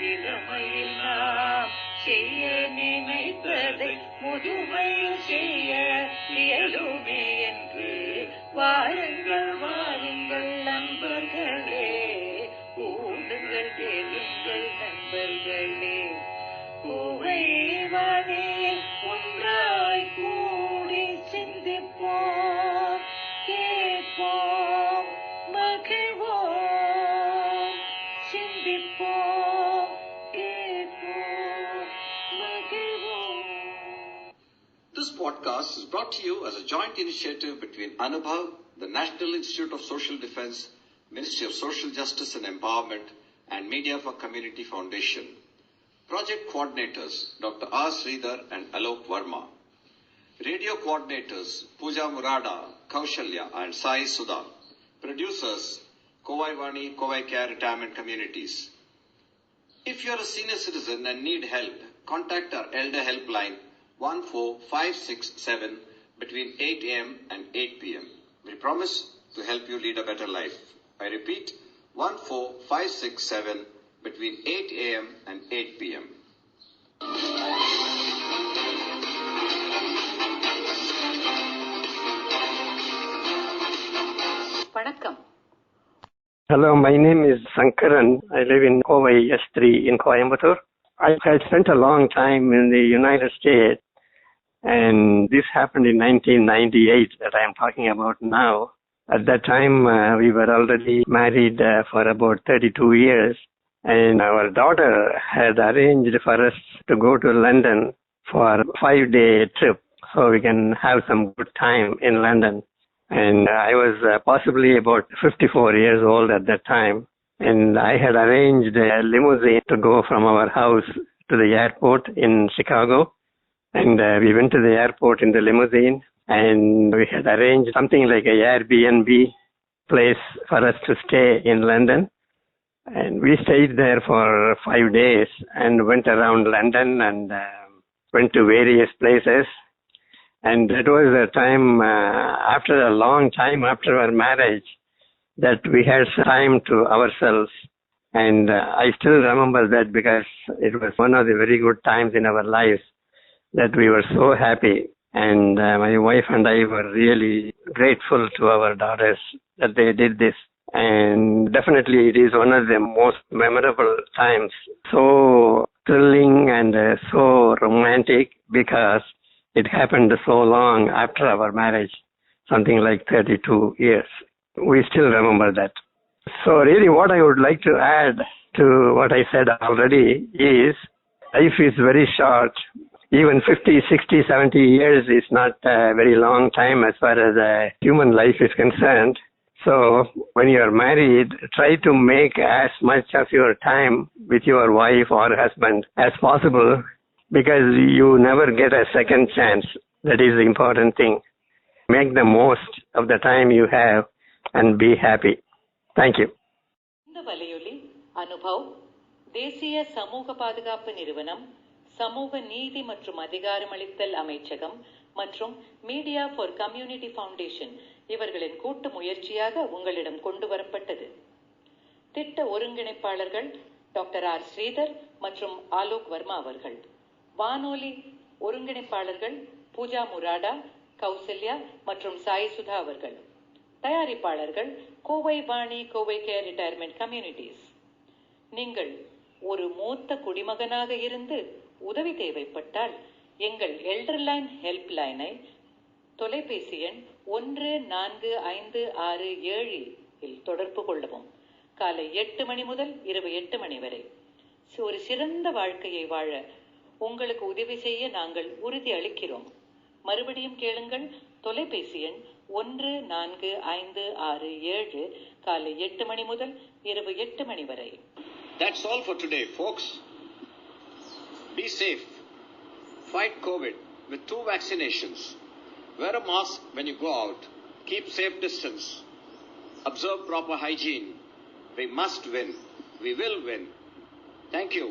இளமையில் நாம் செய்ய நினைத்ததை முதுமையில் செய்ய இயலுமே என்று வாருங்கள் வாருங்கள் நண்பர்களே, கூடுங்கள் கேளுங்கள் நண்பர்களே. கோவை வானில் ஒன்றாய் கூடி சிந்திப்போம், கேட்போம், மகிழ்வோம். சிந்திப்போம், கேட்போம், மகிழ்வோம். This podcast is brought to you as a joint initiative between Anubhav, the National Institute of Social Defense, Ministry of Social Justice and Empowerment, and Media for Community Foundation. Project coordinators Dr. R. Sridhar and Alok Verma. Radio coordinators Pooja Murada, Kaushalya and Sai Sudha. Producers Kovai Vani, Kovai Care Retirement Communities. If you are a senior citizen and need help, contact our Elder Helpline 14567 between 8 a.m. and 8 p.m. We promise to help you lead a better life. I repeat, 14567 between 8 a.m. and 8 p.m. வணக்கம். Hello, my name is Sankaran. I live in Kovai S3 in Coimbatore. I had spent a long time in the United States, and this happened in 1998 that I am talking about now. At that time, we were already married for about 32 years, and our daughter had arranged for us to go to London for a 5-day trip so we can have some good time in London. And I was possibly about 54 years old at that time, and I had arranged a limousine to go from our house to the airport in Chicago. And we went to the airport in the limousine, and we had arranged something like a Airbnb place for us to stay in London. And we stayed there for 5 days and went around London and went to various places. And it was a time, after a long time after our marriage, that we had time to ourselves. And I still remember that because it was one of the very good times in our lives that we were so happy. And my wife and I were really grateful to our daughters that they did this. And definitely it is one of the most memorable times. So thrilling and so romantic because it happened so long after our marriage, something like 32 years. We still remember that. So really what I would like to add to what I said already is life is very short. Even 50, 60, 70 years is not a very long time as far as human life is concerned. So when you are married, try to make as much of your time with your wife or husband as possible, because you never get a second chance. That is the important thing. Make the most of the time you have and be happy. Thank you. இந்த வலையொலி அனுபவ், தேசிய சமூக பாதுகாப்பு நிறுவனம், சமூக நீதி மற்றும் அதிகாரமளித்தல் அமைச்சகம் மற்றும் மீடியா ஃபார் கம்யூனிட்டி ஃபவுண்டேஷன் இவர்களின் கூட்டு முயற்சியாக உங்களிடம் கொண்டு வரப்பட்டது. திட்ட ஒருங்கிணைப்பாளர்கள் டாக்டர் ஆர் ஸ்ரீதர் மற்றும் ஆலோக் வர்மா அவர்கள். வானொலி ஒருங்கிணைப்பாளர்கள் பூஜா முராடா, கௌசல்யா மற்றும் சாய் சுதா அவர்கள். தயாரிப்பாளர்கள் Kovai Vani, Kovai care retirement communities. நீங்கள் ஒரு மூத்த குடிமகனாக இருந்து உதவி தேவைப்பட்டால் எங்கள் எல்டர்லைன் ஹெல்ப் லைனை தொலைபேசி எண் 145667 இல் தொடர்பு கொள்ளவும். காலை 8 மணி முதல் இரவு 8 மணி வரை ஒரு சிறந்த வாழ்க்கையை வாழ உங்களுக்கு உதவி செய்ய நாங்கள் உறுதி அளிக்கிறோம். மறுபடியும் கேளுங்கள். தொலைபேசி எண் 145667 காலை 8 மணி முதல் இரவு 8 மணி வரை. That's all for today, folks. Be safe. Fight COVID with 2 vaccinations. Wear a mask when you go out. Keep safe distance. Observe proper hygiene. We must win. We will win. Thank you.